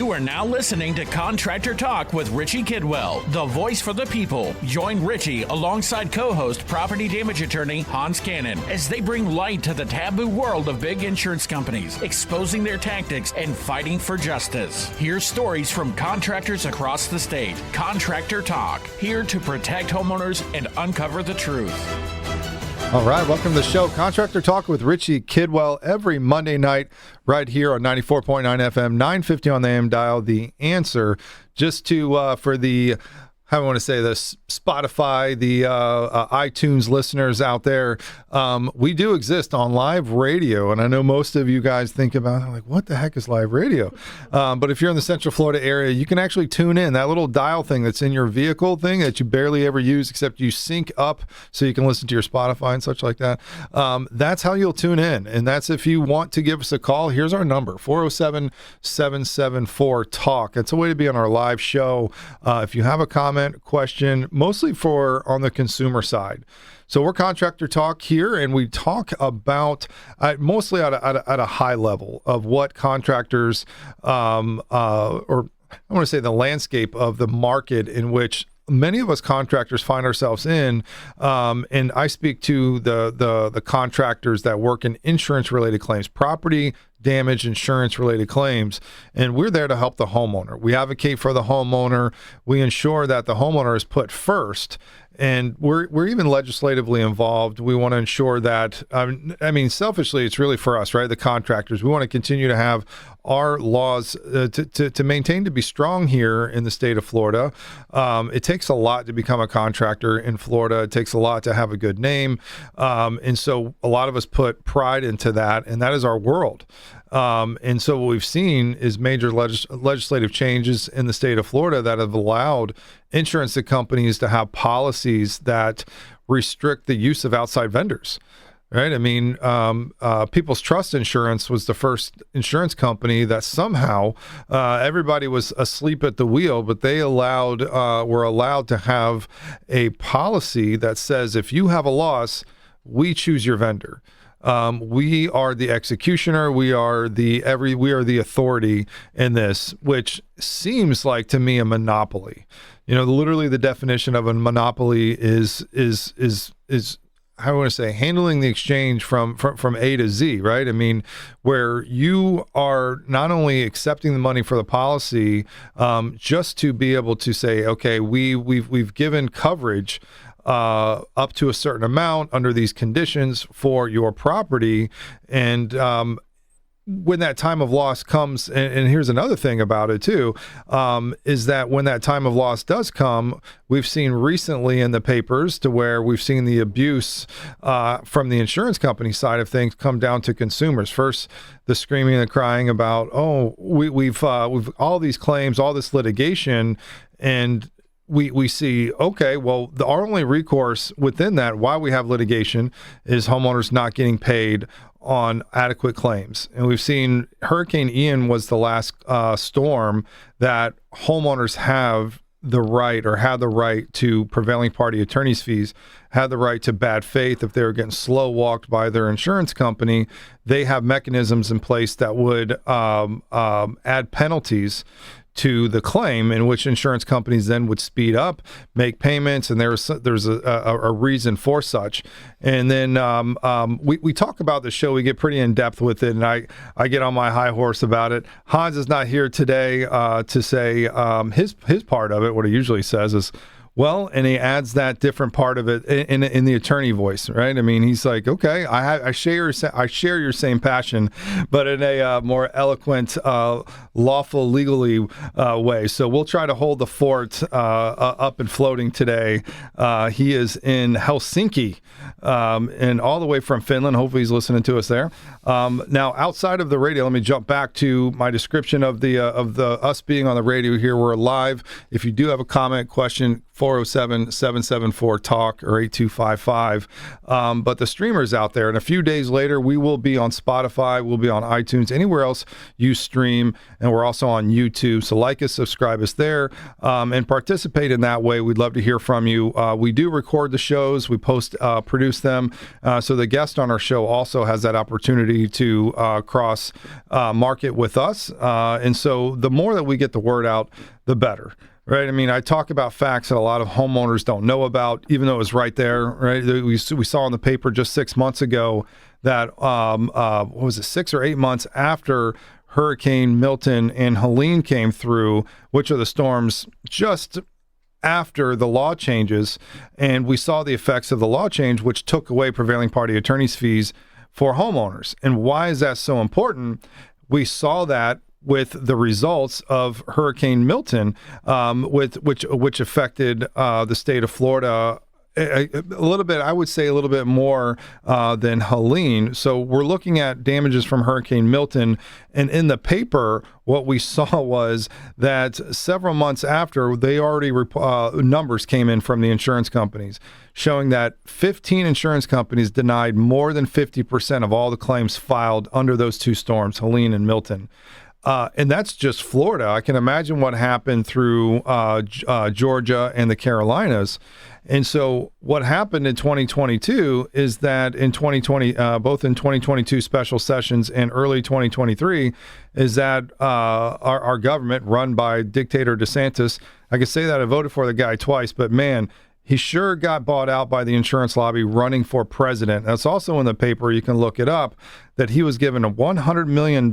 You are now listening to Contractor Talk with Richie Kidwell, the voice for the people. Join Richie alongside co-host property damage attorney Hans Kennon as they bring light to the taboo world of big insurance companies, exposing their tactics and fighting for justice. Hear stories from contractors across the state. Contractor Talk, here to protect homeowners and uncover the truth. All right, welcome to the show, Contractor Talk with Richie Kidwell, every Monday night right here on 94.9 FM, 950 on the AM dial. The Answer, just to for the, how do I want to say this, Spotify, the iTunes listeners out there, we do exist on live radio, and I know most of you guys think about it, like, what the heck is live radio? But if you're in the Central Florida area, you can actually tune in. That little dial thing that's in your vehicle thing that you barely ever use, except you sync up so you can listen to your Spotify and such like that. That's how you'll tune in, and that's if you want to give us a call. Here's our number, 407-774-TALK. It's a way to be on our live show. If you have a comment, question, mostly for on the consumer side. So we're Contractor Talk here, and we talk about mostly at a high level of what contractors, or I want to say the landscape of the market in which many of us contractors find ourselves in, and I speak to the contractors that work in insurance-related claims, property damage insurance-related claims, and we're there to help the homeowner. We advocate for the homeowner. We ensure that the homeowner is put first, and we're even legislatively involved. We want to ensure that, selfishly, it's really for us, right, the contractors. We want to continue to have our laws to maintain, to be strong here in the state of Florida. It takes a lot to become a contractor in Florida. It takes a lot to have a good name. And so a lot of us put pride into that, and that is our world. And so what we've seen is major legislative changes in the state of Florida that have allowed insurance companies to have policies that restrict the use of outside vendors. Right. I mean, People's Trust Insurance was the first insurance company that somehow everybody was asleep at the wheel, but they were allowed to have a policy that says if you have a loss, we choose your vendor. We are the executioner. We are the authority in this, which seems like to me a monopoly. You know, literally the definition of a monopoly is how do I want to say, handling the exchange from A to Z, right? I mean, where you are not only accepting the money for the policy, just to be able to say, okay, we've given coverage up to a certain amount under these conditions for your property, and when that time of loss comes, and here's another thing about it too, is that when that time of loss does come, we've seen recently in the papers to where we've seen the abuse from the insurance company side of things come down to consumers. First, the screaming and the crying about, oh, we've all these claims, all this litigation, and we see, okay, well, our only recourse within that, why we have litigation, is homeowners not getting paid on adequate claims. And we've seen Hurricane Ian was the last storm that homeowners have the right, or had the right, to prevailing party attorney's fees, had the right to bad faith. If they were getting slow walked by their insurance company, they have mechanisms in place that would add penalties to the claim, in which insurance companies then would speed up, make payments, and there's a reason for such. And then we talk about the show, we get pretty in depth with it, and I get on my high horse about it. Hans is not here today to say his part of it. What he usually says is, well, and he adds that different part of it in the attorney voice, right? I mean, he's like, okay, I share your same passion, but in a more eloquent, lawful, legally way. So we'll try to hold the fort up and floating today. He is in Helsinki, and all the way from Finland. Hopefully he's listening to us there. Now, outside of the radio, let me jump back to my description of the us being on the radio here. We're live. If you do have a comment, question, 407-774-TALK or 8255. But the streamer's out there. And a few days later, we will be on Spotify. We'll be on iTunes, anywhere else you stream. And we're also on YouTube. So like us, subscribe us there, and participate in that way. We'd love to hear from you. We do record the shows. We produce them. So the guest on our show also has that opportunity to cross market with us. And so the more that we get the word out, the better. Right. I mean, I talk about facts that a lot of homeowners don't know about, even though it was right there. Right. We saw in the paper just 6 months ago that, what was it, 6 or 8 months after Hurricane Milton and Helene came through, which are the storms just after the law changes. And we saw the effects of the law change, which took away prevailing party attorney's fees for homeowners. And why is that so important? We saw that with the results of Hurricane Milton, which affected the state of Florida a little bit, I would say a little bit more than Helene. So we're looking at damages from Hurricane Milton. And in the paper, what we saw was that several months after, they already numbers came in from the insurance companies showing that 15 insurance companies denied more than 50% of all the claims filed under those two storms, Helene and Milton. And that's just Florida. I can imagine what happened through Georgia and the Carolinas. And so what happened in 2022 is that in 2020, both in 2022 special sessions and early 2023, is that our government, run by dictator DeSantis, I could say that I voted for the guy twice, but man, he sure got bought out by the insurance lobby running for president. That's also in the paper. You can look it up, that he was given $100 million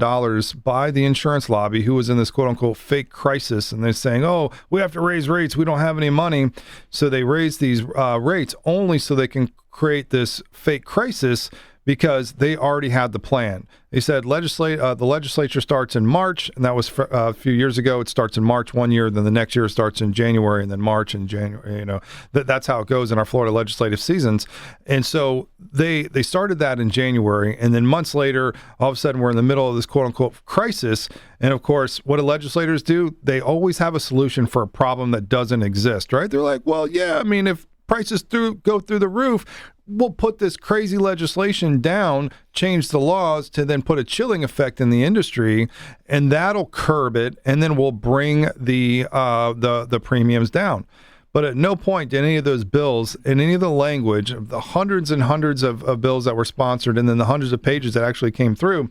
by the insurance lobby, who was in this quote unquote fake crisis. And they're saying, oh, we have to raise rates. We don't have any money. So they raise these rates only so they can create this fake crisis, because they already had the plan. They said the legislature starts in March, and that was a few years ago. It starts in March one year, then the next year it starts in January, and then March and January. You know, that's how it goes in our Florida legislative seasons. And so they started that in January, and then months later, all of a sudden we're in the middle of this quote-unquote crisis. And of course, what do legislators do? They always have a solution for a problem that doesn't exist, right? They're like, well, yeah, I mean, if prices go through the roof, we'll put this crazy legislation down, change the laws to then put a chilling effect in the industry, and that'll curb it, and then we'll bring the premiums down. But at no point did any of those bills, in any of the language, of the hundreds and hundreds of bills that were sponsored, and then the hundreds of pages that actually came through,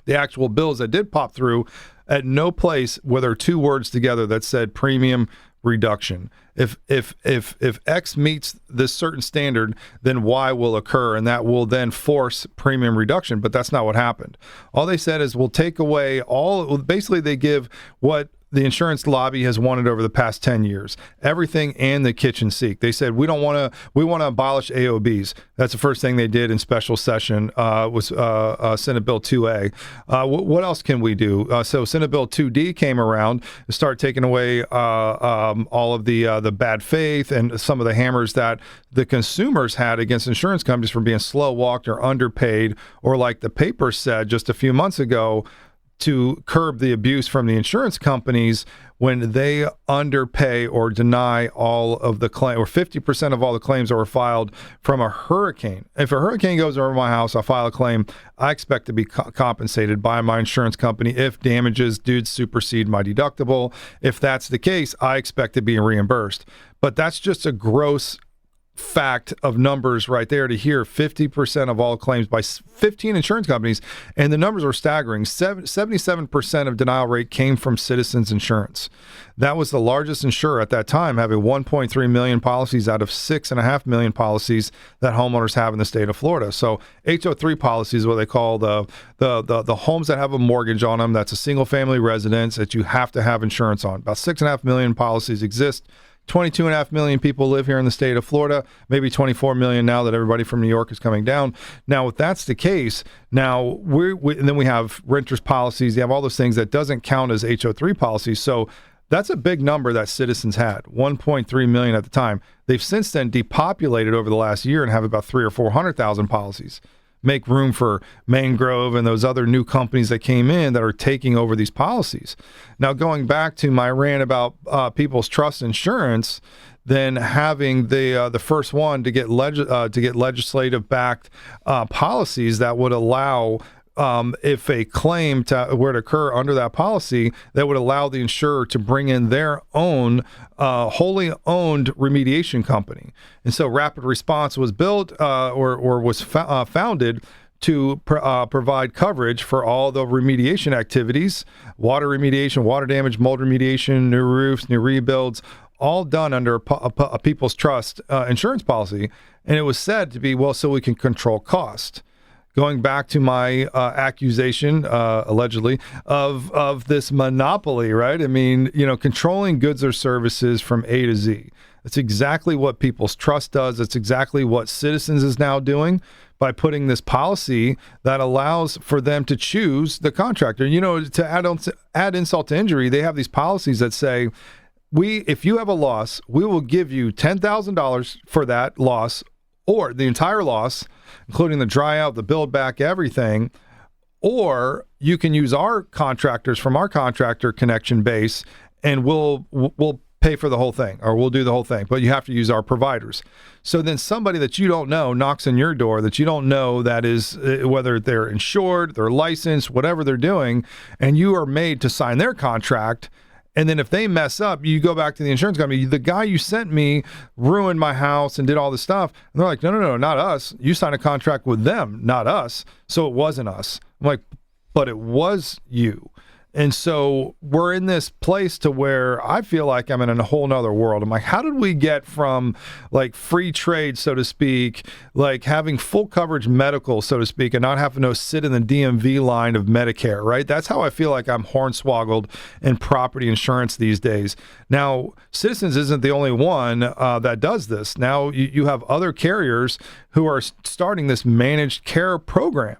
the actual bills that did pop through, at no place were there two words together that said premium reduction. If X meets this certain standard, then Y will occur, and that will then force premium reduction. But that's not what happened. All they said is we'll take away basically they give what the insurance lobby has wanted over the past 10 years, everything and the kitchen sink. They said we want to abolish AOBs. That's the first thing they did in special session, was Senate Bill 2A. What else can we do? So Senate Bill 2D came around and started taking away all of the bad faith and some of the hammers that the consumers had against insurance companies for being slow walked or underpaid, or like the paper said just a few months ago, to curb the abuse from the insurance companies when they underpay or deny all of the claim, or 50% of all the claims that were filed from a hurricane. If a hurricane goes over my house, I file a claim, I expect to be compensated by my insurance company if damages do supersede my deductible. If that's the case, I expect to be reimbursed. But that's just a gross fact of numbers right there to hear. 50% of all claims by 15 insurance companies, and the numbers are staggering. 77% of denial rate came from Citizens Insurance. That was the largest insurer at that time, having 1.3 million policies out of 6.5 million policies that homeowners have in the state of Florida. So HO3 policies, what they call the homes that have a mortgage on them, that's a single family residence that you have to have insurance on. About 6.5 million policies exist. 22.5 million people live here in the state of Florida, maybe 24 million now that everybody from New York is coming down. Now, if that's the case, now and then we have renters policies. You have all those things that doesn't count as HO3 policies. So that's a big number that Citizens had, 1.3 million at the time. They've since then depopulated over the last year and have about 300,000 or 400,000 policies. Make room for Mangrove and those other new companies that came in that are taking over these policies. Now, going back to my rant about people's trust insurance, than having the first one to get legislative backed policies that would allow. If a claim were to occur under that policy, that would allow the insurer to bring in their own wholly owned remediation company. And so Rapid Response was built or was founded to provide coverage for all the remediation activities, water remediation, water damage, mold remediation, new roofs, new rebuilds, all done under a People's Trust insurance policy. And it was said to be, well, so we can control cost. Going back to my accusation, allegedly, of this monopoly, right? I mean, controlling goods or services from A to Z. That's exactly what People's Trust does. That's exactly what Citizens is now doing by putting this policy that allows for them to choose the contractor. To add insult to injury, they have these policies that say, if you have a loss, we will give you $10,000 for that loss, or the entire loss, including the dry out, the build back, everything, or you can use our contractors from our contractor connection base, and we'll pay for the whole thing, or we'll do the whole thing, but you have to use our providers. So then somebody that you don't know knocks on your door that you don't know, that is, whether they're insured, they're licensed, whatever they're doing, and you are made to sign their contract. And then if they mess up, you go back to the insurance company. The guy you sent me ruined my house and did all this stuff. And they're like, no, not us. You signed a contract with them, not us. So it wasn't us. I'm like, but it was you. And so we're in this place to where I feel like I'm in a whole nother world. I'm like, how did we get from like free trade, so to speak, like having full coverage medical, so to speak, and not having to sit in the DMV line of Medicare, right? That's how I feel like I'm hornswoggled in property insurance these days. Now, Citizens isn't the only one that does this. Now you have other carriers who are starting this managed care program,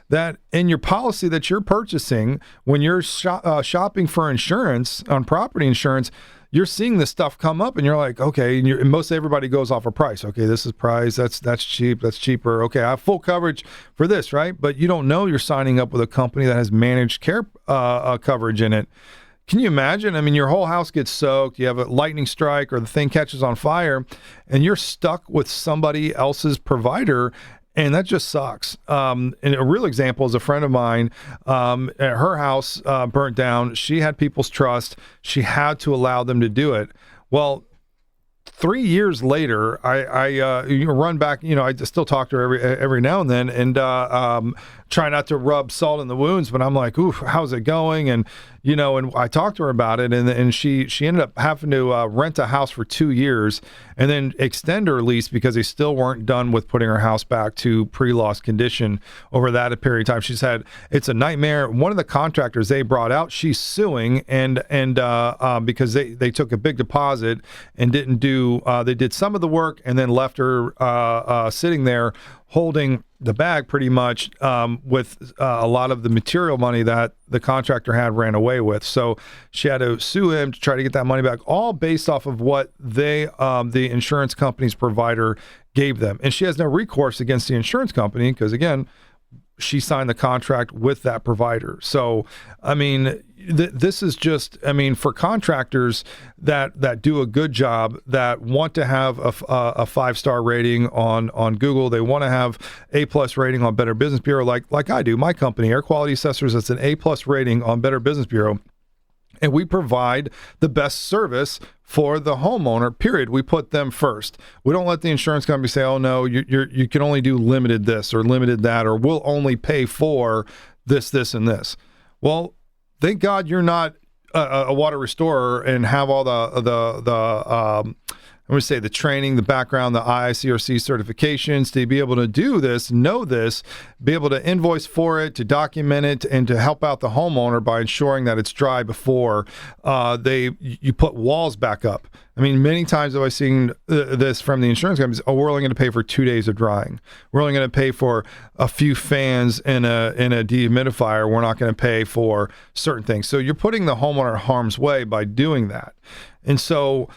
that in your policy that you're purchasing, when you're shopping for insurance on property insurance, you're seeing this stuff come up and you're like, okay, and most everybody goes off a price. Okay, this is price, that's cheap, that's cheaper. Okay, I have full coverage for this, right? But you don't know you're signing up with a company that has managed care coverage in it. Can you imagine? I mean, your whole house gets soaked, you have a lightning strike, or the thing catches on fire, and you're stuck with somebody else's provider. And that just sucks. And a real example is a friend of mine. Her house burnt down. She had People's Trust. She had to allow them to do it. Well, 3 years later, I run back. I still talk to her every now and then, and try not to rub salt in the wounds. But I'm like, ooh, how's it going? And and I talked to her about it, and she ended up having to rent a house for 2 years and then extend her lease because they still weren't done with putting her house back to pre-loss condition over that period of time. She said it's a nightmare. One of the contractors they brought out, she's suing, and because they took a big deposit and didn't do. They did some of the work and then left her sitting there holding the bag pretty much with a lot of the material money that the contractor had ran away with. So she had to sue him to try to get that money back, all based off of what the insurance company's provider gave them. And she has no recourse against the insurance company because, again, she signed the contract with that provider. So, I mean, this is just, for contractors that do a good job, that want to have a 5-star rating on Google, they want to have A+ rating on Better Business Bureau, like I do. My company, Air Quality Assessors, it's an A+ rating on Better Business Bureau. And we provide the best service for the homeowner, period. We put them first. We don't let the insurance company say, oh, no, you can only do limited this or limited that, or we'll only pay for this, and this. Well, thank God you're not a water restorer and have all the I'm going to say the training, the background, the IICRC certifications to be able to do this, know this, be able to invoice for it, to document it, and to help out the homeowner by ensuring that it's dry before you put walls back up. Many times have I seen this from the insurance companies. Oh, we're only going to pay for 2 days of drying. We're only going to pay for a few fans and a dehumidifier. We're not going to pay for certain things. So you're putting the homeowner in harm's way by doing that. And so,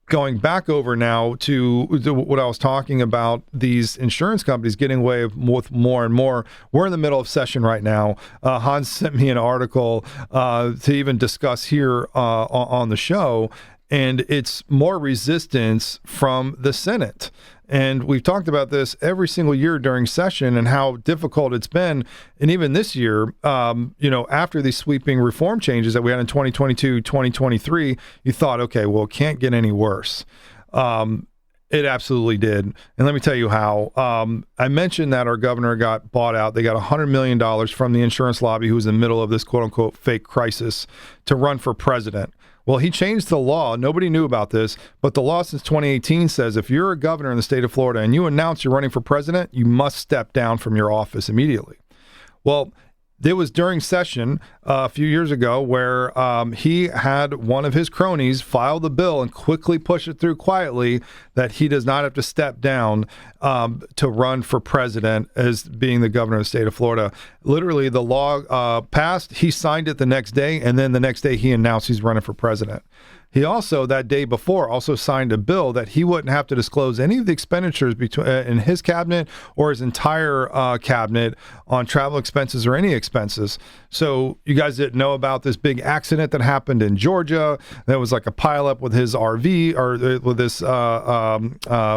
going back over now to what I was talking about, these insurance companies getting away with more and more. We're in the middle of session right now. Hans sent me an article to even discuss here on the show. and it's more resistance from the Senate. And we've talked about this every single year during session and how difficult it's been. And even this year, after these sweeping reform changes that we had in 2022, 2023, you thought, okay, well, it can't get any worse. It absolutely did. And let me tell you how. I mentioned that our governor got bought out. They got $100 million from the insurance lobby, who was in the middle of this quote-unquote fake crisis, to run for president. Well, he changed the law. Nobody knew about this, but the law since 2018 says if you're a governor in the state of Florida and you announce you're running for president, you must step down from your office immediately. Well, it was during session a few years ago where he had one of his cronies file the bill and quickly push it through quietly that he does not have to step down to run for president as being the governor of the state of Florida. Literally, the law passed. He signed it the next day, and then the next day he announced he's running for president. He also, that day before, signed a bill that he wouldn't have to disclose any of the expenditures in his cabinet or his entire cabinet on travel expenses or any expenses. So you guys didn't know about this big accident that happened in Georgia. That was like a pileup with his RV or with this, what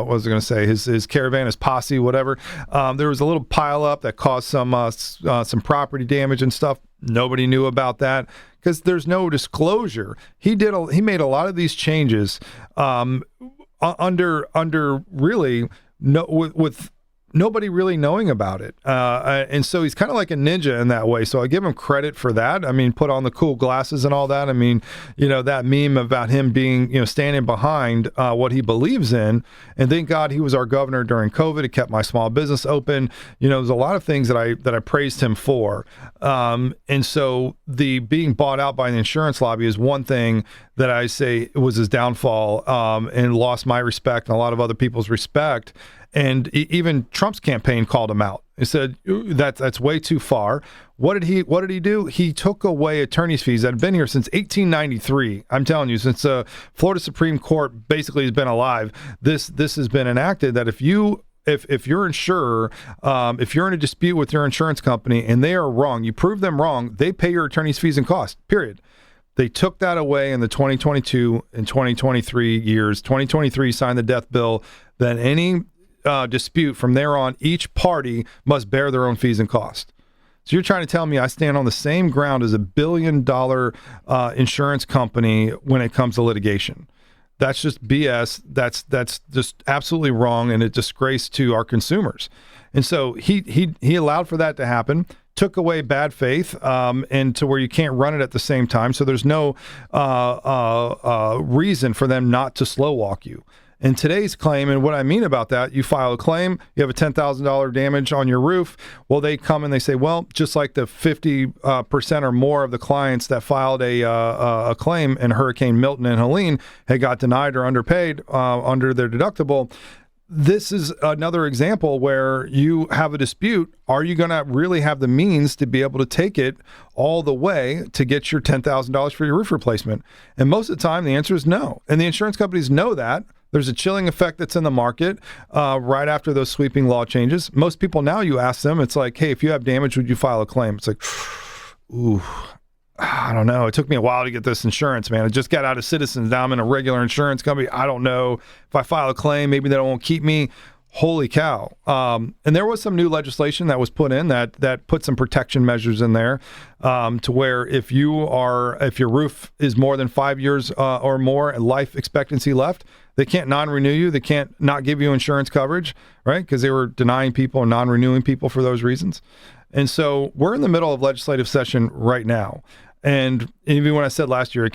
was I going to say, his caravan, his posse, whatever. There was a little pileup that caused some property damage and stuff. Nobody knew about that because there's no disclosure. He made a lot of these changes under really with nobody really knowing about it. And so he's kind of like a ninja in that way. So I give him credit for that. I mean, put on the cool glasses and all that. I mean, that meme about him being, standing behind what he believes in. And thank God he was our governor during COVID. It kept my small business open. There's a lot of things that I praised him for. And so the being bought out by the insurance lobby is one thing that I say was his downfall, and lost my respect and a lot of other people's respect. And even Trump's campaign called him out. He said, that's way too far. What did he do? He took away attorney's fees that have been here since 1893. I'm telling you, since Florida Supreme Court basically has been alive, this has been enacted that if your insurer, if you're in a dispute with your insurance company and they are wrong, you prove them wrong, they pay your attorney's fees and costs, period. They took that away in the 2022 and 2023 years. 2023 signed the death bill that any dispute from there on, each party must bear their own fees and costs. So you're trying to tell me I stand on the same ground as $1 billion insurance company when it comes to litigation? That's just BS. That's just absolutely wrong and a disgrace to our consumers. And so he allowed for that to happen, took away bad faith, and to where you can't run it at the same time. So there's no reason for them not to slow walk you. In today's claim, and what I mean about that, you file a claim, you have a $10,000 damage on your roof. Well, they come and they say, well, just like the 50% or more of the clients that filed a claim in Hurricane Milton and Helene had got denied or underpaid under their deductible. This is another example where you have a dispute. Are you going to really have the means to be able to take it all the way to get your $10,000 for your roof replacement? And most of the time, the answer is no. And the insurance companies know that. There's a chilling effect that's in the market right after those sweeping law changes. Most people now, you ask them, it's like, hey, if you have damage, would you file a claim? It's like, ooh, I don't know. It took me a while to get this insurance, man. I just got out of Citizens. Now I'm in a regular insurance company. I don't know if I file a claim, maybe they won't keep me. Holy cow. And there was some new legislation that was put in that put some protection measures in there to where if your roof is more than 5 years or more life expectancy left, they can't non-renew you. They can't not give you insurance coverage, right? Because they were denying people and non-renewing people for those reasons. And so we're in the middle of legislative session right now. And even when I said last year,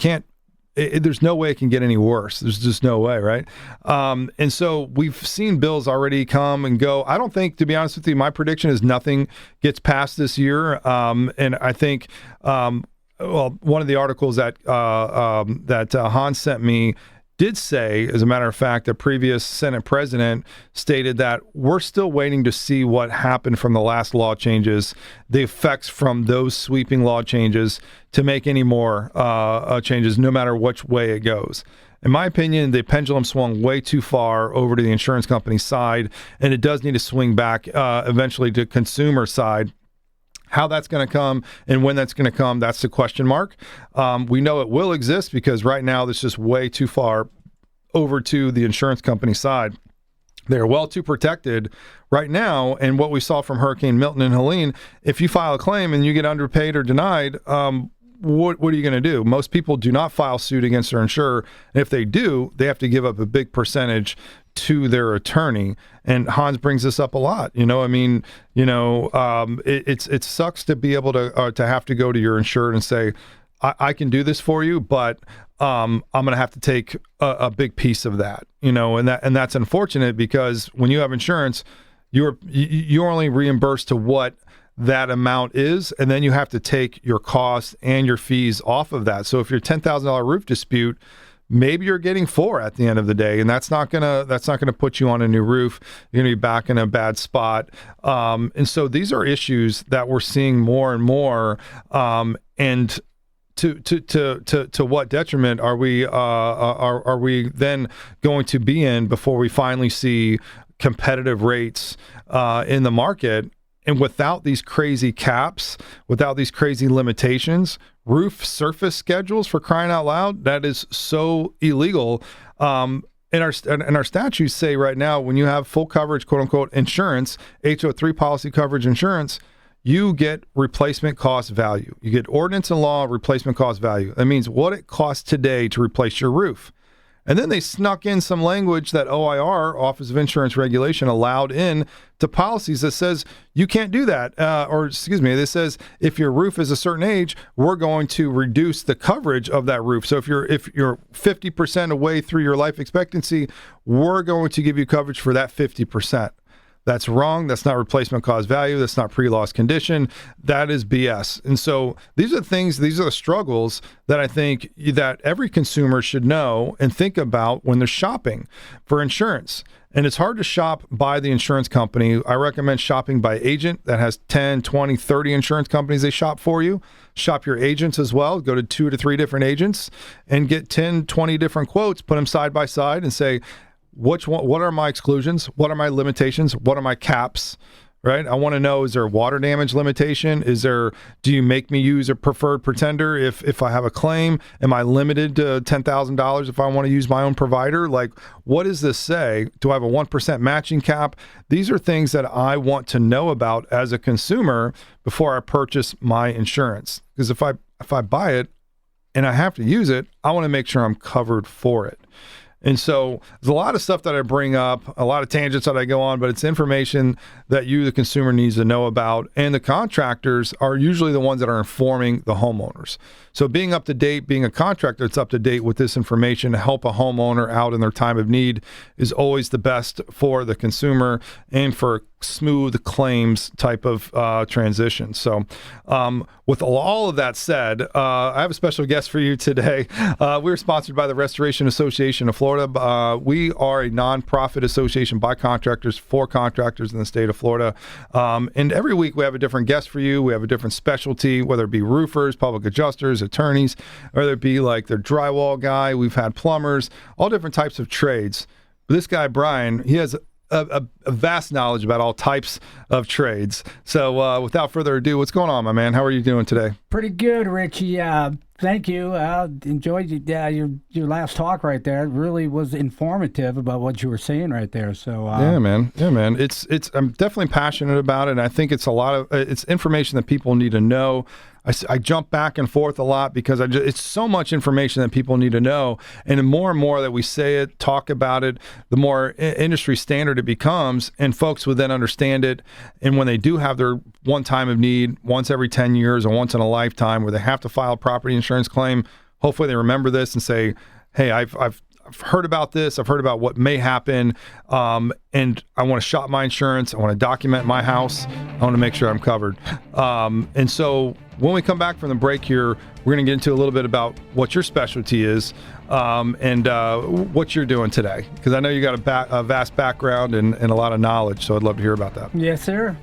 there's no way it can get any worse. There's just no way, right? And so we've seen bills already come and go. I don't think, to be honest with you, my prediction is nothing gets passed this year. And I think, one of the articles that Hans sent me did say, as a matter of fact, a previous Senate president stated that we're still waiting to see what happened from the last law changes, the effects from those sweeping law changes to make any more changes, no matter which way it goes. In my opinion, the pendulum swung way too far over to the insurance company side, and it does need to swing back eventually to consumer side. How that's going to come and when that's going to come, that's the question mark. We know it will exist because right now this is way too far over to the insurance company side. They're well too protected right now. And what we saw from Hurricane Milton and Helene, if you file a claim and you get underpaid or denied, what are you going to do? Most people do not file suit against their insurer. And if they do, they have to give up a big percentage to their attorney. And Hans brings this up a lot. It sucks to be able to have to go to your insured and say, I can do this for you, but I'm going to have to take a big piece of that, and that's unfortunate because when you have insurance, you're only reimbursed to what that amount is, and then you have to take your costs and your fees off of that. So if your $10,000 roof dispute, maybe you're getting 4 at the end of the day, and that's not gonna put you on a new roof. You're gonna be back in a bad spot. And so these are issues that we're seeing more and more. And to what detriment are we then going to be in before we finally see competitive rates in the market? And without these crazy caps, without these crazy limitations, roof surface schedules, for crying out loud, that is so illegal. And our statutes say right now, when you have full coverage, quote unquote, insurance, HO3 policy coverage insurance, you get replacement cost value. You get ordinance and law replacement cost value. That means what it costs today to replace your roof. And then they snuck in some language that OIR, Office of Insurance Regulation, allowed in to policies that says you can't do that. This says if your roof is a certain age, we're going to reduce the coverage of that roof. So if you're 50% away through your life expectancy, we're going to give you coverage for that 50%. That's wrong. That's not replacement cost value. That's not pre-loss condition. That is BS. And so these are the struggles that I think that every consumer should know and think about when they're shopping for insurance. And it's hard to shop by the insurance company. I recommend shopping by agent that has 10, 20, 30 insurance companies they shop for you. Shop your agents as well. Go to 2 to 3 different agents and get 10, 20 different quotes, put them side by side and say, what are my exclusions? What are my limitations? What are my caps? Right? I want to know, is there a water damage limitation? Do you make me use a preferred pretender if I have a claim? Am I limited to $10,000 if I want to use my own provider? Like, what does this say? Do I have a 1% matching cap? These are things that I want to know about as a consumer before I purchase my insurance. Because if I buy it and I have to use it, I want to make sure I'm covered for it. And so there's a lot of stuff that I bring up, a lot of tangents that I go on, but it's information that you, the consumer, needs to know about. And the contractors are usually the ones that are informing the homeowners. So being up to date, being a contractor that's up to date with this information to help a homeowner out in their time of need is always the best for the consumer and for smooth claims type of transition. So with all of that said, I have a special guest for you today. We're sponsored by the Restoration Association of Florida. We are a nonprofit association by contractors for contractors in the state of Florida. And every week we have a different guest for you. We have a different specialty, whether it be roofers, public adjusters, attorneys, or whether it be like their drywall guy. We've had plumbers, all different types of trades. But this guy, Brian, he has a vast knowledge about all types of trades. So without further ado, what's going on, my man? How are you doing today? Pretty good, Richie. Thank you. I enjoyed your last talk right there. It really was informative about what you were saying right there. So yeah, man. It's I'm definitely passionate about it. And I think it's it's information that people need to know. I jump back and forth a lot because it's so much information that people need to know. And the more that we say it, talk about it, the more industry standard it becomes, and folks would then understand it. And when they do have their one time of need, once every 10 years or once in a lifetime, where they have to file a property insurance claim, hopefully they remember this and say, hey, I've heard about this. I've heard about what may happen, and I want to shop my insurance. I want to document my house. I want to make sure I'm covered. And so when we come back from the break here, we're going to get into a little bit about what your specialty is and what you're doing today, because I know you got a vast background and a lot of knowledge, so I'd love to hear about that. Yes, sir.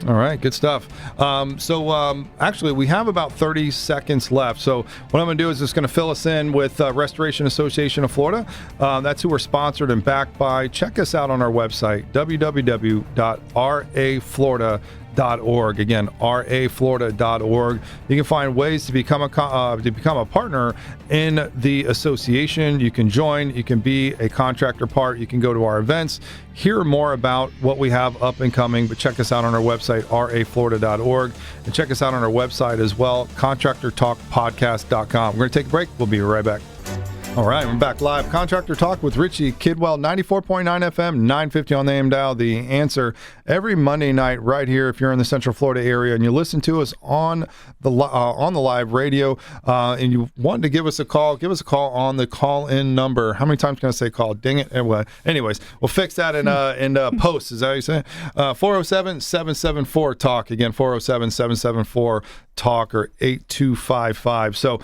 All right, good stuff. Actually, we have about 30 seconds left. So what I'm going to do is just going to fill us in with Restoration Association of Florida. That's who we're sponsored and backed by. Check us out on our website, www.raflorida.com. raflorida.org. Again, raflorida.org. You can find ways to become a partner in the association. You can join. You can be a contractor part. You can go to our events, hear more about what we have up and coming. But check us out on our website, raflorida.org, and check us out on our website as well, contractortalkpodcast.com. We're going to take a break. We'll be right back. All right, we're back live. Contractor Talk with Richie Kidwell, 94.9 FM, 950 on the AM dial. The Answer every Monday night right here if you're in the Central Florida area and you listen to us on the live radio and you want to give us a call on the call-in number. How many times can I say call? Dang it. Anyways, we'll fix that in post. Is that what you say? 407-774-TALK. Again, 407-774-TALK or 8255. So,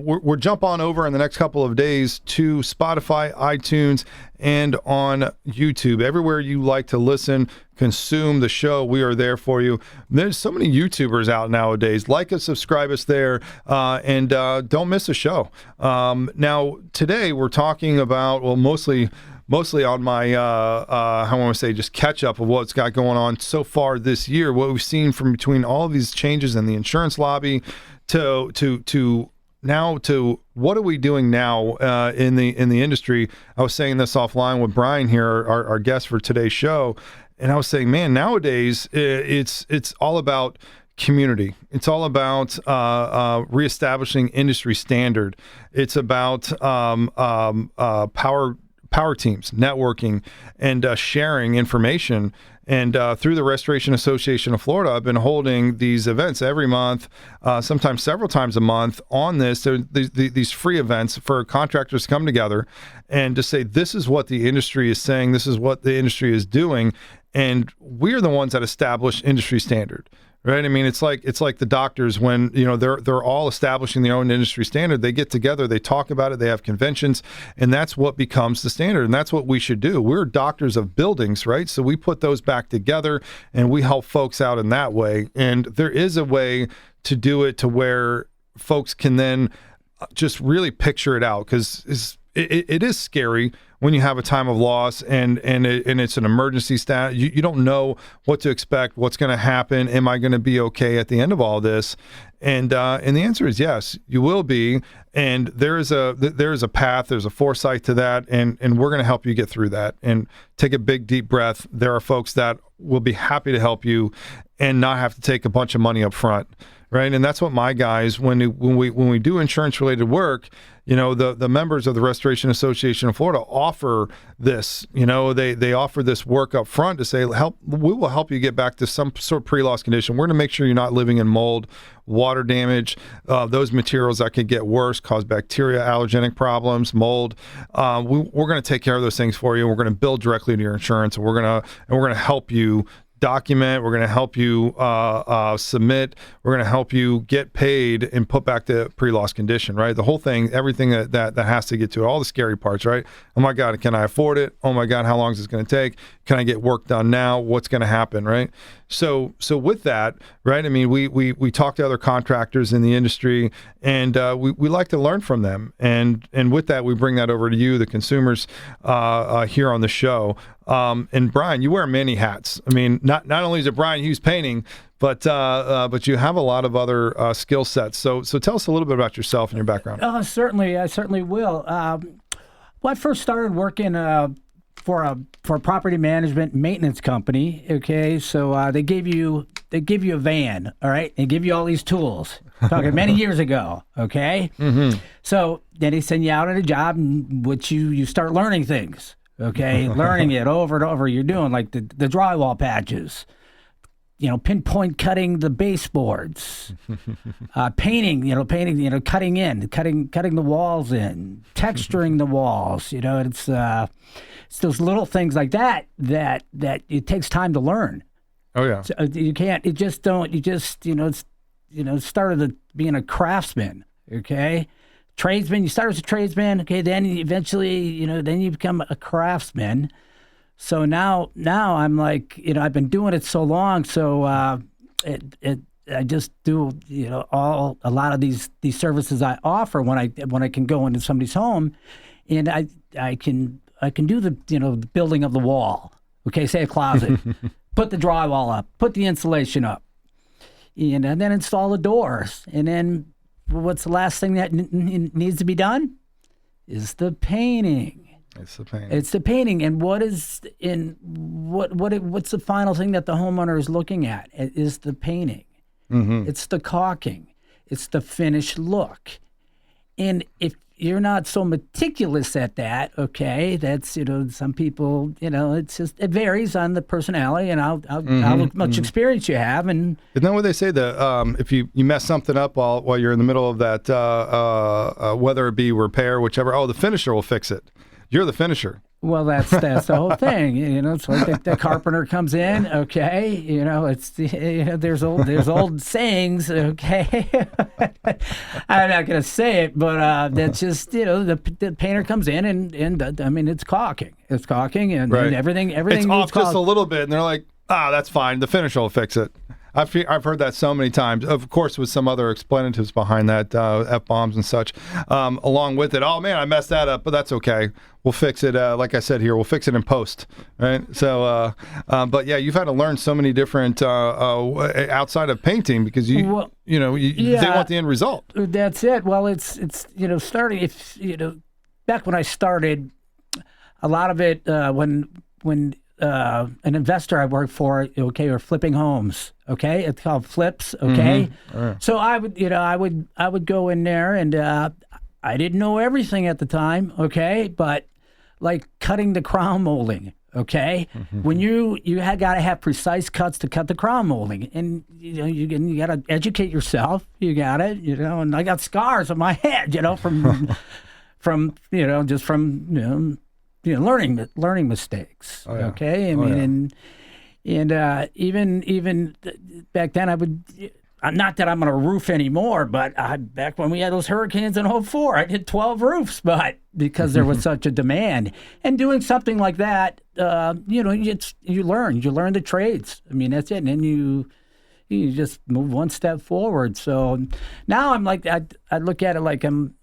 we're jump on over in the next couple of days to Spotify, iTunes, and on YouTube. Everywhere you like to listen, consume the show, we are there for you. There's so many YouTubers out nowadays. Like us, subscribe us there, and don't miss a show. Now, today we're talking about, well, mostly on my, how I want to say, just catch up of what's got going on so far this year, what we've seen from between all of these changes in the insurance lobby to what are we doing now in the industry. I was saying this offline with Brian here, our guest for today's show, and I was saying, man, nowadays it's all about community. It's all about reestablishing industry standard. It's about power teams, networking, and sharing information. And through the Restoration Association of Florida, I've been holding these events every month, sometimes several times a month on this. These free events for contractors to come together and to say, this is what the industry is saying, this is what the industry is doing, and we're the ones that establish industry standard. Right. I mean, it's like the doctors when, they're all establishing their own industry standard. They get together, they talk about it, they have conventions, and that's what becomes the standard. And that's what we should do. We're doctors of buildings, right? So we put those back together and we help folks out in that way. And there is a way to do it to where folks can then just really picture it out, because it is scary when you have a time of loss and it's an emergency stat. You don't know what to expect, what's going to happen. Am I going to be okay at the end of all this? And the answer is yes, you will be. And there is a path, there's a foresight to that, and we're going to help you get through that. And take a big deep breath. There are folks that will be happy to help you and not have to take a bunch of money up front. Right. And that's what my guys, when we do insurance related work, the members of the Restoration Association of Florida offer this, they offer this work up front to say, we will help you get back to some sort of pre-loss condition. We're going to make sure you're not living in mold, water damage, those materials that could get worse, cause bacteria, allergenic problems, mold. We're going to take care of those things for you. We're going to bill directly to your insurance, and we're going to help you document. We're going to help you submit. We're going to help you get paid and put back the pre-loss condition, right? The whole thing, everything that has to get to it, all the scary parts, right? Oh my God, can I afford it? Oh my God, how long is this going to take? Can I get work done now? What's going to happen, right? So with that, right? I mean, we talk to other contractors in the industry, and we like to learn from them. And with that, we bring that over to you, the consumers, here on the show. And Brian, you wear many hats. I mean, not only is it Brian Hughes painting, but you have a lot of other skill sets. So tell us a little bit about yourself and your background. Certainly, I certainly will. I first started working for a property management maintenance company. Okay, so they give you a van, all right, and give you all these tools. Talking many years ago. Okay, mm-hmm. So then they send you out on a job in which you start learning things. Okay, learning it over and over. You're doing like the drywall patches, pinpoint cutting the baseboards, painting, cutting the walls in, texturing the walls. It's those little things like that it takes time to learn. Oh yeah. So you can't. You just don't. You just started being a craftsman. Okay. Tradesman, you start as a tradesman, okay, then eventually, then you become a craftsman. So now I'm like, I've been doing it so long, so I just do, a lot of these services I offer when I can go into somebody's home, and I can do the, the building of the wall. Okay, say a closet. put the drywall up, put the insulation up, and then install the doors. And then what's the last thing that needs to be done? Is the painting. It's the painting. It's the painting. And what's the final thing that the homeowner is looking at? It is the painting. Mm-hmm. It's the caulking. It's the finished look. And if you're not so meticulous at that, okay, that's, some people, it varies on the personality and how much experience you have. And isn't that what they say, that if you mess something up while you're in the middle of that, whether it be repair, whichever, the finisher will fix it. You're the finisher. Well, that's the whole thing. It's like the carpenter comes in. Okay, it's there's old sayings. Okay, I'm not gonna say it, but that's just the painter comes in and I mean it's caulking. It's caulking and, right. and everything. It's off just a little bit, and they're like, that's fine. The finisher will fix it. I've heard that so many times, of course, with some other explanatives behind that, F-bombs and such, along with it. Oh, man, I messed that up, but that's okay. We'll fix it, like I said here, we'll fix it in post, right? So, but yeah, you've had to learn so many different, outside of painting, because they want the end result. That's it. Well, it's starting, back when I started, a lot of it, when an investor I worked for, or flipping homes, okay, it's called flips, okay. Mm-hmm. Right. So I would go in there, and I didn't know everything at the time, okay, but like cutting the crown molding, okay, when you got to have precise cuts to cut the crown molding, and you got to educate yourself, you got it, and I got scars on my head, from learning mistakes. Oh, yeah. Okay, I mean, and even back then, I would. Not that I'm on a roof anymore, but back when we had those hurricanes in 2004, I did 12 roofs, but because there was such a demand. And doing something like that, you learn the trades. I mean, that's it, and then you just move one step forward. So now I'm like, I look at it like I'm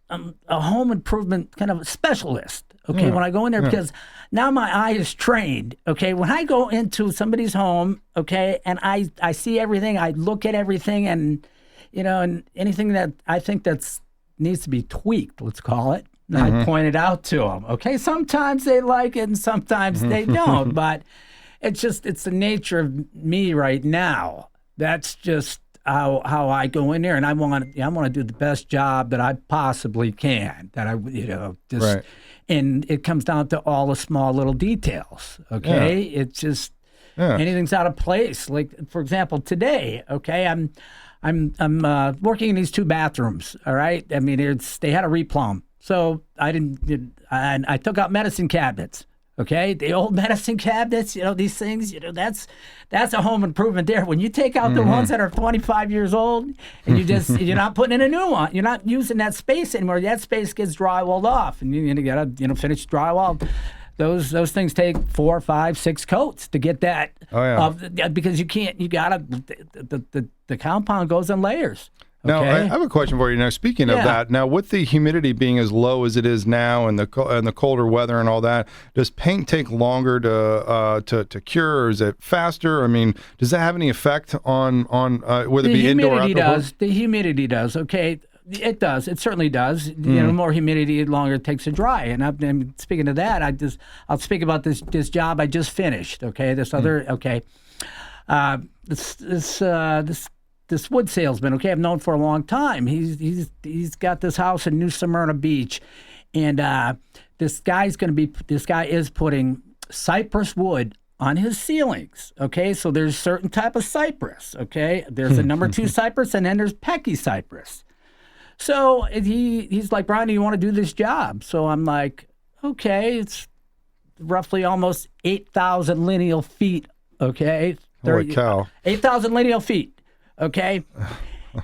a home improvement kind of specialist, okay, when I go in there, because now my eye is trained, okay? When I go into somebody's home, okay, and I see everything, I look at everything, and, and anything that I think needs to be tweaked, let's call it, I point it out to them, okay? Sometimes they like it and sometimes they don't, but it's the nature of me right now. That's just how I go in there, and I want to do the best job that I possibly can. That right. And it comes down to all the small little details. Okay, it's just anything's out of place. Like for example, today, okay, I'm working in these two bathrooms. All right, I mean they had a replumb, so I took out medicine cabinets. Okay, the old medicine cabinets, these things, that's a home improvement there. When you take out the ones that are 25 years old and you're not putting in a new one, you're not using that space anymore. That space gets drywalled off, and you gotta finish drywall. Those things take 4, 5, 6 coats to get that. Oh yeah. Because you can't. You gotta the compound goes in layers. Now, okay? I have a question for you. Now, speaking of that, now with the humidity being as low as it is now, and the colder weather and all that, does paint take longer to cure, or is it faster? I mean, does that have any effect on whether it be indoor or outdoor? The humidity does. Okay, it does. It certainly does. More humidity, the longer it takes to dry. And speaking of that, I'll speak about this job I just finished. Okay, this wood salesman, okay, I've known for a long time. He's got this house in New Smyrna Beach, and this guy is putting cypress wood on his ceilings. Okay, so there's certain type of cypress. Okay, there's a number 2 cypress, and then there's Pecky cypress. So he's like, Brian, do you want to do this job? So I'm like, okay, it's roughly almost 8,000 lineal feet. Okay, holy cow, 8,000 lineal feet. Okay,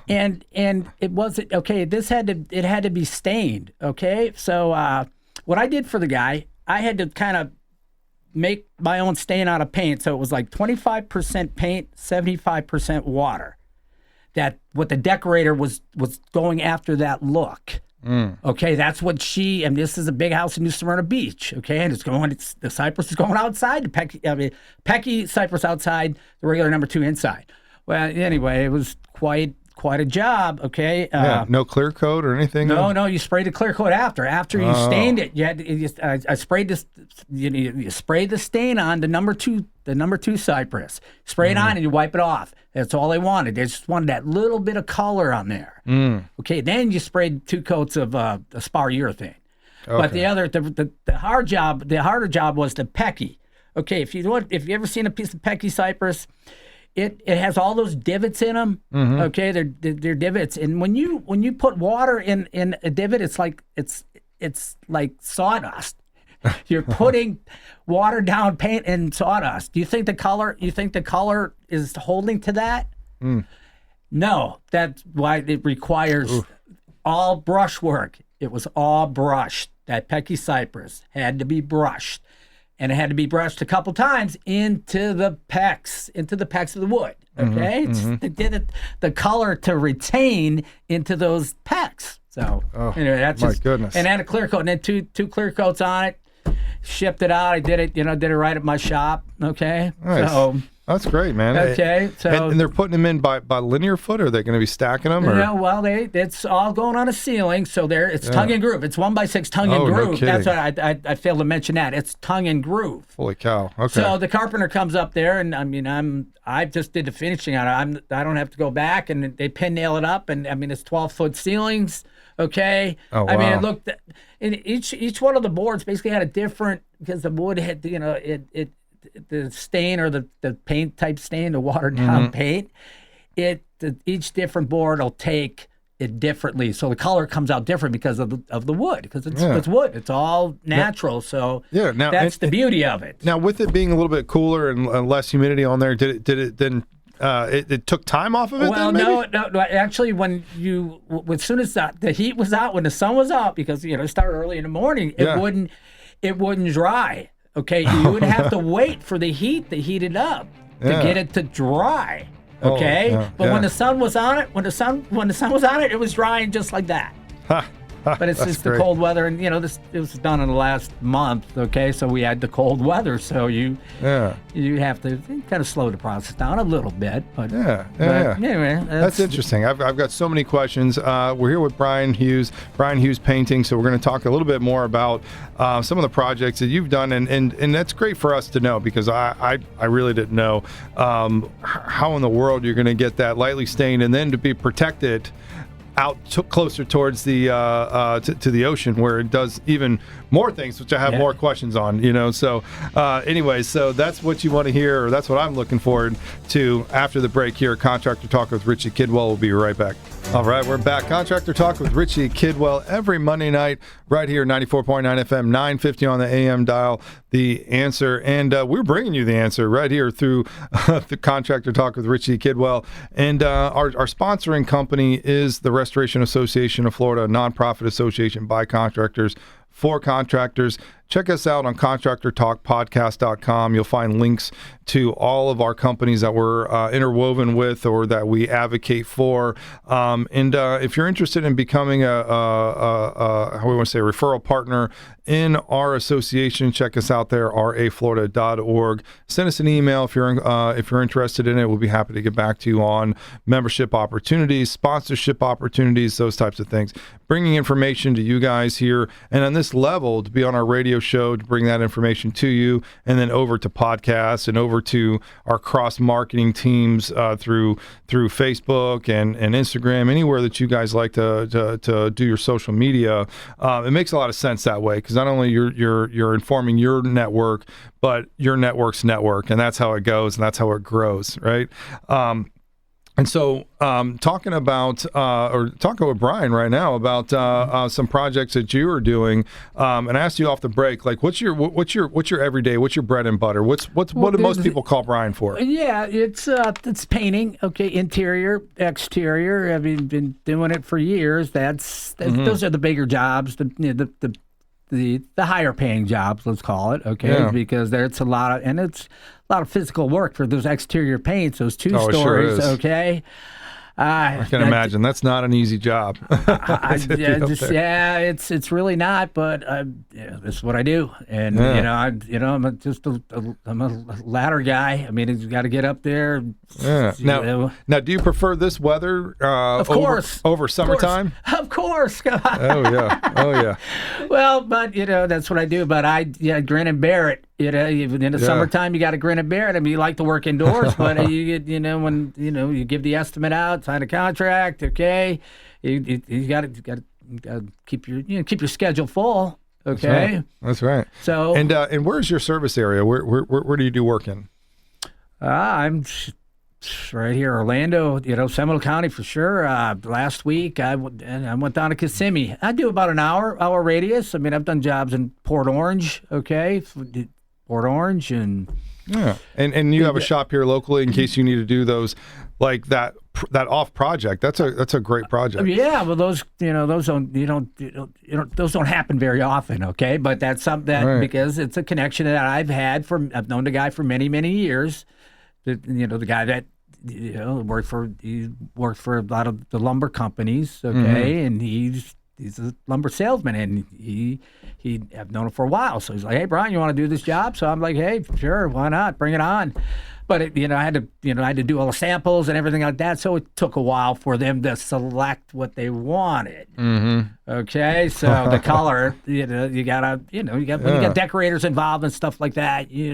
and it wasn't okay. It had to be stained. Okay, so what I did for the guy, I had to kind of make my own stain out of paint. So it was like 25% paint, 75% water. That what the decorator was going after that look. Okay, that's what and this is a big house in New Smyrna Beach. Okay, and the Cypress is going outside. The Pecky Cypress outside. The regular number 2 inside. Well, anyway, it was quite a job. Okay. No clear coat or anything. No. You sprayed the clear coat after you stained it. I sprayed this. You sprayed the stain on the number 2 Cypress. Spray it on and you wipe it off. That's all they wanted. They just wanted that little bit of color on there. Okay. Then you sprayed 2 coats of spar urethane. Okay. But the harder job was the Pecky. Okay. If you ever seen a piece of Pecky Cypress, it has all those divots in them. Okay, they're divots, and when you put water in a divot, it's like sawdust. You're putting water down paint and sawdust. Do you think the color is holding to that? No, that's why it requires all brush work. It was all brushed. That Pecky Cypress had to be brushed. And it had to be brushed a couple times into the pecks of the wood. Okay, it did the color to retain into those pecks. So anyway, that's my goodness. And then a clear coat, and then two clear coats on it. Shipped it out. I did it right at my shop. Okay, nice. So that's great, man. Okay, so and they're putting them in by linear foot, or are they going to be stacking them? Or? Yeah, well, it's all going on a ceiling, so it's tongue and groove. It's 1x6 tongue and groove. No kidding. That's what I failed to mention that. It's tongue and groove. Holy cow! Okay. So the carpenter comes up there, and I just did the finishing on it. I don't have to go back, and they pin nail it up, and it's 12-foot ceilings. Okay. Oh, wow. It looked, and each one of the boards basically had a different, because the wood had the stain or the paint type stain, the watered down paint, each different board will take it differently, so the color comes out different because of the wood, because it's wood, it's all natural. So that's the beauty of it. Now, with it being a little bit cooler and less humidity on there, did it then? It took time off of it. Well, then, no. Actually, as soon as the heat was out, when the sun was out, because it started early in the morning, it wouldn't dry. Okay, you would have to wait for the heat to heat it up to get it to dry. Okay, but when the sun was on it, when the sun was on it, it was drying just like that. But it's just the cold weather, and it was done in the last month. Okay, so we had the cold weather, so you have to kind of slow the process down a little bit. But anyway, that's interesting. I've got so many questions. We're here with Brian Hughes Painting, so we're going to talk a little bit more about some of the projects that you've done, and that's great for us to know, because I really didn't know how in the world you're going to get that lightly stained and then to be protected out closer towards the to the ocean, where it does even more things, which I have more questions on. So anyway, so that's what you want to hear, or that's what I'm looking forward to after the break here at Contractor Talk with Richie Kidwell. We'll be right back. All right, we're back. Contractor Talk with Richie Kidwell every Monday night right here, 94.9 FM, 950 on the AM dial, The Answer. And we're bringing you the answer right here through the Contractor Talk with Richie Kidwell. And our sponsoring company is the Restoration Association of Florida, a nonprofit association by contractors for contractors. Check us out on contractortalkpodcast.com. You'll find links to all of our companies that we're interwoven with or that we advocate for. And if you're interested in becoming a referral partner in our association, check us out there, raflorida.org. Send us an email if you're interested in it. We'll be happy to get back to you on membership opportunities, sponsorship opportunities, those types of things. Bringing information to you guys here, and on this level, to be on our radio show, to bring that information to you, and then over to podcasts and over to our cross-marketing teams through Facebook and Instagram, anywhere that you guys like to do your social media. It makes a lot of sense that way, because not only you're informing your network, but your network's network, and that's how it goes and that's how it grows, right? And so, talking with Brian right now about some projects that you are doing, and I asked you off the break, like, what's your everyday, what's your bread and butter? What do most people call Brian for? Yeah, it's painting. Okay, interior, exterior. I've been doing it for years. Those are the bigger jobs. The higher paying jobs, let's call it, okay, because it's a lot of physical work for those exterior paints, those two stories, sure is. okay. I can imagine that's not an easy job. It's really not. But this is what I do, and I'm a ladder guy. I mean, you got to get up there. Yeah. Now, do you prefer this weather? Of course, over summertime. Of course. Oh yeah. Well, but that's what I do. But I grin and bear it. Even in the summertime, you got to grin and bear it. I mean, you like to work indoors, but you get, when you give the estimate out, sign a contract, okay, you got to keep your schedule full, okay. That's right. So and where's your service area? Where do you do work in? I'm right here, Orlando, Seminole County for sure. Last week I went down to Kissimmee. I do about an hour radius. I mean, I've done jobs in Port Orange, okay. Port Orange and you have a shop here locally in case you need to do those like that off project. That's a great project. Yeah, well those those don't happen very often, okay? But that's something that because it's a connection that I've known the guy for many years. The guy that worked for a lot of the lumber companies, okay, and he's a lumber salesman, and I've known him for a while. So he's like, "Hey, Brian, you want to do this job?" So I'm like, "Hey, sure, why not? Bring it on." But I had to do all the samples and everything like that. So it took a while for them to select what they wanted. Mm-hmm. Okay, so the color, you gotta, when you got decorators involved and stuff like that, they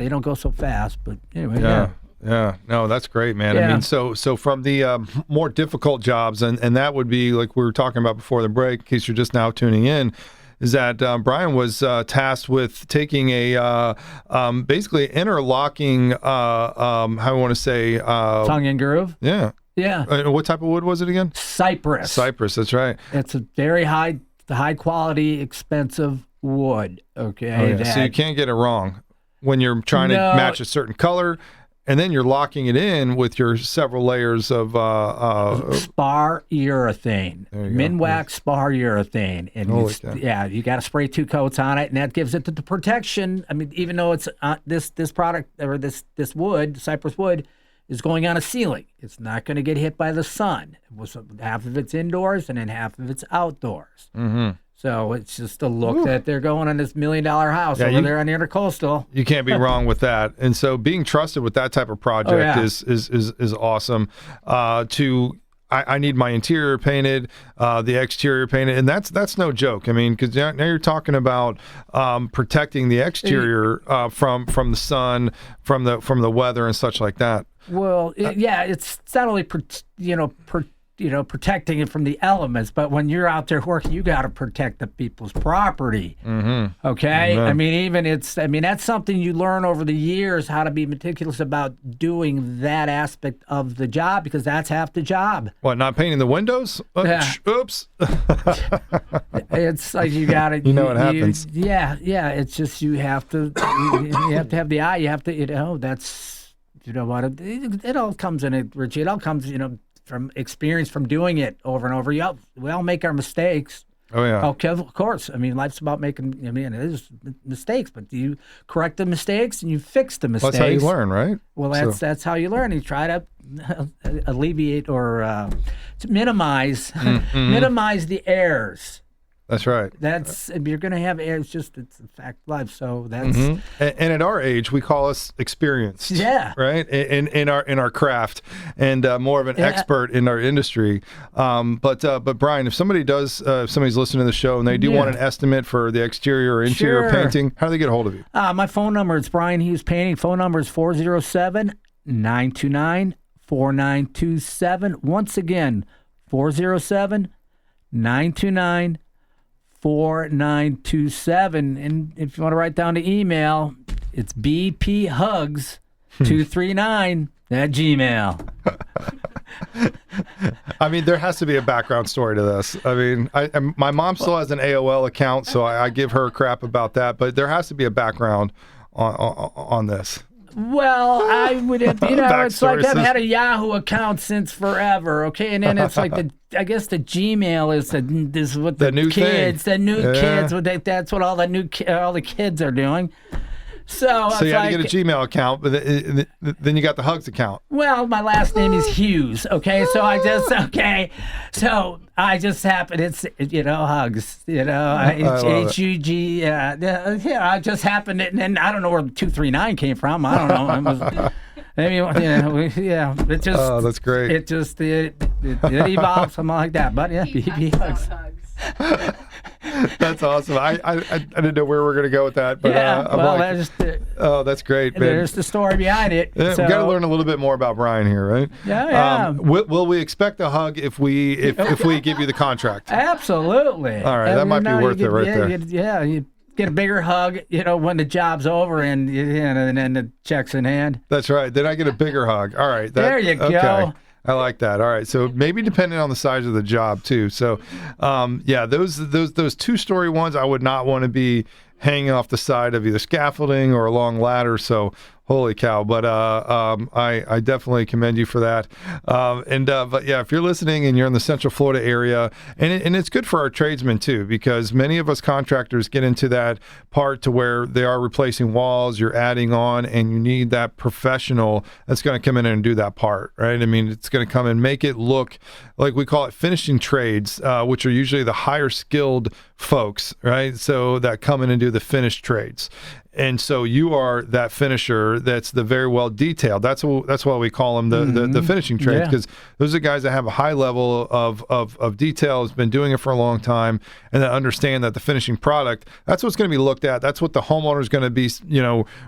don't go so fast. But anyway, Yeah, no, that's great, man. Yeah. I mean, so from the more difficult jobs, and that would be like we were talking about before the break, in case you're just now tuning in, is that Brian was tasked with taking a basically interlocking, how do I want to say? Tongue and groove? Yeah. Yeah. What type of wood was it again? Cypress. Cypress, that's right. It's a very high quality, expensive wood, okay? Oh, yeah. So you can't get it wrong when you're trying to match a certain color. And then you're locking it in with your several layers of spar urethane, Minwax spar urethane, and you got to spray 2 coats on it, and that gives it the protection. I mean, even though it's this product or this wood, cypress wood, is going on a ceiling, it's not going to get hit by the sun. Half of it's indoors, and then half of it's outdoors. Mm-hmm. So it's just a look that they're going on this $1 million house over there on the Intercoastal. You can't be wrong with that. And so being trusted with that type of project is awesome. I need my interior painted, the exterior painted, and that's no joke. I mean, because now you're talking about protecting the exterior from the sun, from the weather and such like that. Well, it's not only protecting it from the elements, but when you're out there working, you got to protect the people's property. Mm-hmm. Okay, mm-hmm. That's something you learn over the years, how to be meticulous about doing that aspect of the job, because that's half the job. What, not painting the windows? Oops. It's like you got to. What happens? It's just you have to have the eye. You have to. That's what it all comes in it, Richie. It all comes from experience, from doing it over and over. We all make our mistakes. Oh, yeah. Okay, of course. I mean, life's about making, it is mistakes, but you correct the mistakes and you fix the mistakes. That's how you learn, right? Well, that's how you learn. You try to alleviate or to minimize the errors. That's right. You're going to have errors. It's a fact of life. So that's and at our age, we call us experienced. Yeah. Right. In our craft, and more of an expert in our industry. But Brian, if somebody's listening to the show and they do want an estimate for the exterior or interior painting, how do they get a hold of you? My phone number is Brian Hughes Painting. Phone number is 407-929-4927. Once again, 407-929-4927. And if you want to write down the email, it's bphugs239@gmail. I mean, there has to be a background story to this. I mean, my mom still has an AOL account, so I give her crap about that. But there has to be a background on this. Well, I would have, it's like I've had a Yahoo account since forever, okay? And then it's like I guess the Gmail is what the new kids, kids, that's what all the kids are doing. So you had to get a Gmail account, but then you got the Hugs account. Well, my last name is Hughes. Okay, so I just happened. It's Hugs. HUG. I just happened, and I don't know where 239 came from. I don't know. It was, maybe It just. Oh, that's great. It just it evolved, something like that. But yeah, BB Hugs. That's awesome. I didn't know where we were going to go with that, but that's great. Man. There's the story behind it. Yeah, we got to learn a little bit more about Brian here, right? Yeah. Will we expect a hug if we give you the contract? Absolutely. All right, that might be worth it right there. You get a bigger hug, when the job's over and then the check's in hand. That's right. Then I get a bigger hug. All right. There you go. I like that. All right. So maybe depending on the size of the job too. So, those 2-story ones, I would not want to be hanging off the side of either scaffolding or a long ladder. So holy cow. But I definitely commend you for that. But yeah, if you're listening and you're in the Central Florida area, and it's good for our tradesmen too, because many of us contractors get into that part to where they are replacing walls, you're adding on, and you need that professional that's going to come in and do that part, right? I mean, it's going to come and make it look like, we call it finishing trades, which are usually the higher skilled folks, right? So that come in and do the finished trades. And so you are that finisher that's the very well detailed. That's why we call them the finishing trades, because those are guys that have a high level of detail, has been doing it for a long time, and that understand that the finishing product, that's what's going to be looked at. That's what the homeowner is going to be,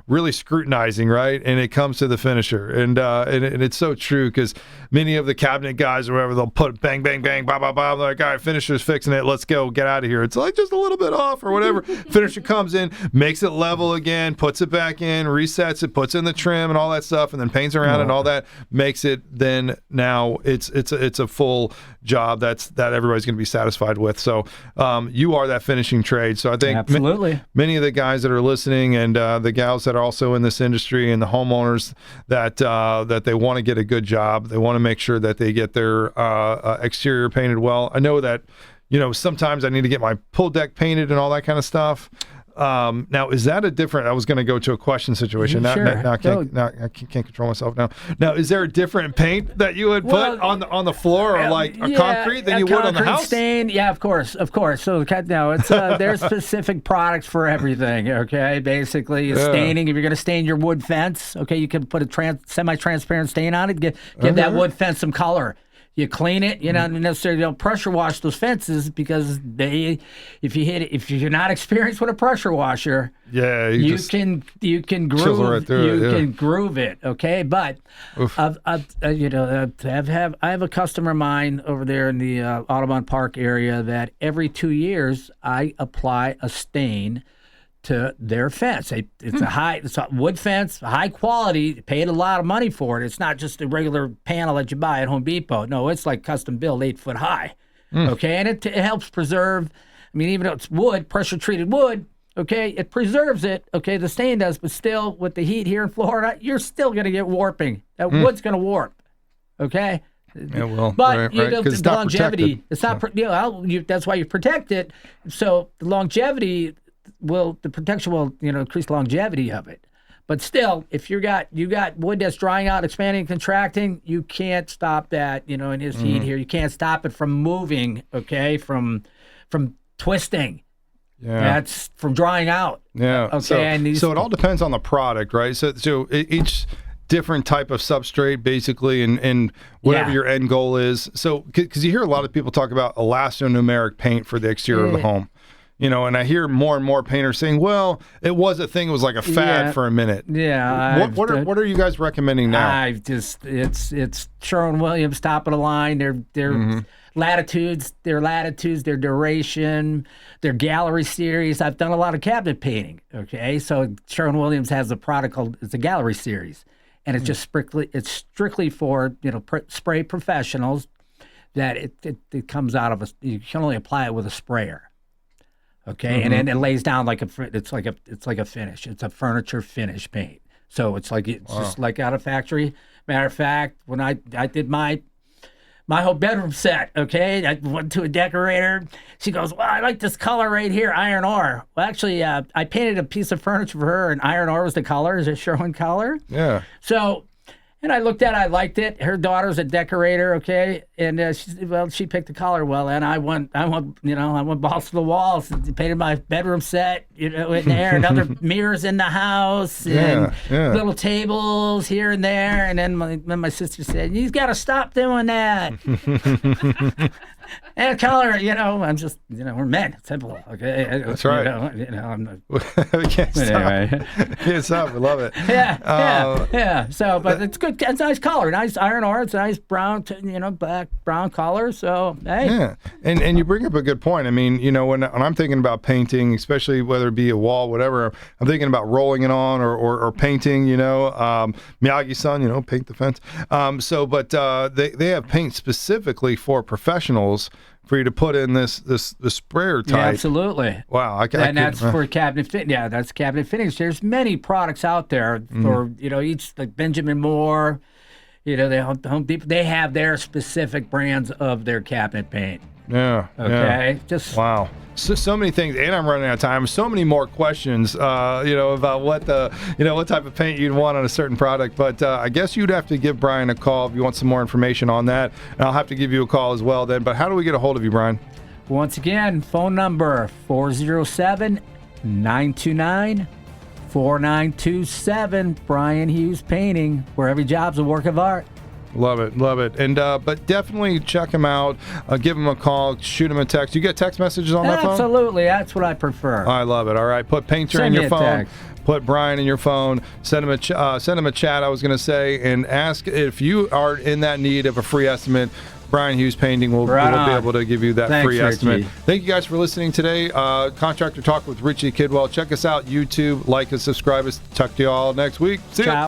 really scrutinizing, right? And it comes to the finisher. And it's so true, because many of the cabinet guys or whatever, they'll put bang, bang, bang, blah, blah, blah. They're like, all right, finisher's fixing it. Let's go, get out of here. It's like just a little bit off or whatever. Finisher comes in, makes it level again, puts it back in, resets it, puts in the trim and all that stuff, and then paints around and all that, makes it, then now it's a full job that everybody's going to be satisfied with. So you are that finishing trade. So I think absolutely many of the guys that are listening and the gals that are also in this industry and the homeowners that they want to get a good job, they want to make sure that they get their exterior painted well. I know that sometimes I need to get my pull deck painted and all that kind of stuff. Now, is that a different? I was going to go to a question situation. Sure. I can't control myself now. Now, is there a different paint that you would put on the floor, or like a concrete than you would on the house? Stain, yeah, of course. So no, it's there's specific products for everything. Okay, basically staining. If you're going to stain your wood fence, okay, you can put a semi-transparent stain on it. Give that wood fence some color. You clean it. You don't necessarily pressure wash those fences, because if you're not experienced with a pressure washer, you can groove can groove it. Okay, but I have a customer of mine over there in the Audubon Park area that every 2 years I apply a stain to their fence. It's a wood fence, high quality, paid a lot of money for it. It's not just a regular panel that you buy at Home Depot. No, it's like custom built, 8 foot high. Okay, and it helps preserve, even though it's wood, pressure treated wood, okay, it preserves it, okay, the stain does, but still with the heat here in Florida, you're still going to get warping. That wood's going to warp, okay? Yeah, well, but the longevity, it's not, that's why you protect it. So the longevity, the protection will increase the longevity of it. But still, if you got wood that's drying out, expanding, contracting, you can't stop that. In his heat here, you can't stop it from moving. Okay, from twisting. Yeah, that's from drying out. Yeah. Okay. So it all depends on the product, right? So each different type of substrate, basically, and whatever your end goal is. So because you hear a lot of people talk about elastomeric paint for the exterior of the home. And I hear more and more painters saying, well, it was a thing. It was like a fad for a minute. Yeah. What are you guys recommending now? It's Sherwin-Williams, top of the line. Their latitudes, their duration, their gallery series. I've done a lot of cabinet painting. Okay. So Sherwin-Williams has a product called, it's a gallery series. And it's just strictly for, spray professionals, that it comes out of you can only apply it with a sprayer. Okay, and then it lays down like it's like a finish. It's a furniture finish paint. So it's just like out of factory. Matter of fact, when I did my my whole bedroom set, okay? I went to a decorator. She goes, well, I like this color right here, iron ore. Well, actually, I painted a piece of furniture for her, and iron ore was the color, is a Sherwin color. Yeah. So, and I looked at it, I liked it. Her daughter's a decorator, okay? And she picked the color well, and I went balls to the walls, painted my bedroom set, in there, and other mirrors in the house, and little tables here and there. And then my sister said, "You got to stop doing that." And color, I'm just, we're men, simple, okay? That's right. I'm not. We can't stop. Anyway. Can't stop. We love it. Yeah. So, but it's good. It's nice color, nice iron ore. It's a nice brown, black brown color. So, hey. Yeah, and you bring up a good point. I mean, when I'm thinking about painting, especially whether it be a wall, whatever, I'm thinking about rolling it on or painting. Miyagi-san, paint the fence. But they have paint specifically for professionals for you to put in this sprayer type. Yeah, absolutely. Wow. That's for cabinet fit. Yeah, that's cabinet fittings. There's many products out there for, each, like Benjamin Moore, the Home Depot, they have their specific brands of their cabinet paint. Yeah. Okay. Yeah. Wow. So many things, and I'm running out of time. So many more questions, about what type of paint you'd want on a certain product. But I guess you'd have to give Brian a call if you want some more information on that. And I'll have to give you a call as well then. But how do we get a hold of you, Brian? Once again, phone number 407-929-4927. Brian Hughes Painting, where every job's a work of art. Love it. And but definitely check him out. Give him a call. Shoot him a text. You get text messages on that phone? Absolutely. That's what I prefer. I love it. All right. Put Painter in your phone. Text. Put Brian in your phone. Send him a chat. I was going to say, and ask if you are in that need of a free estimate. Brian Hughes Painting will be able to give you that free estimate. Richie. Thank you guys for listening today. Contractor Talk with Richie Kidwell. Check us out, YouTube. Like us, subscribe us. Talk to you all next week. See you.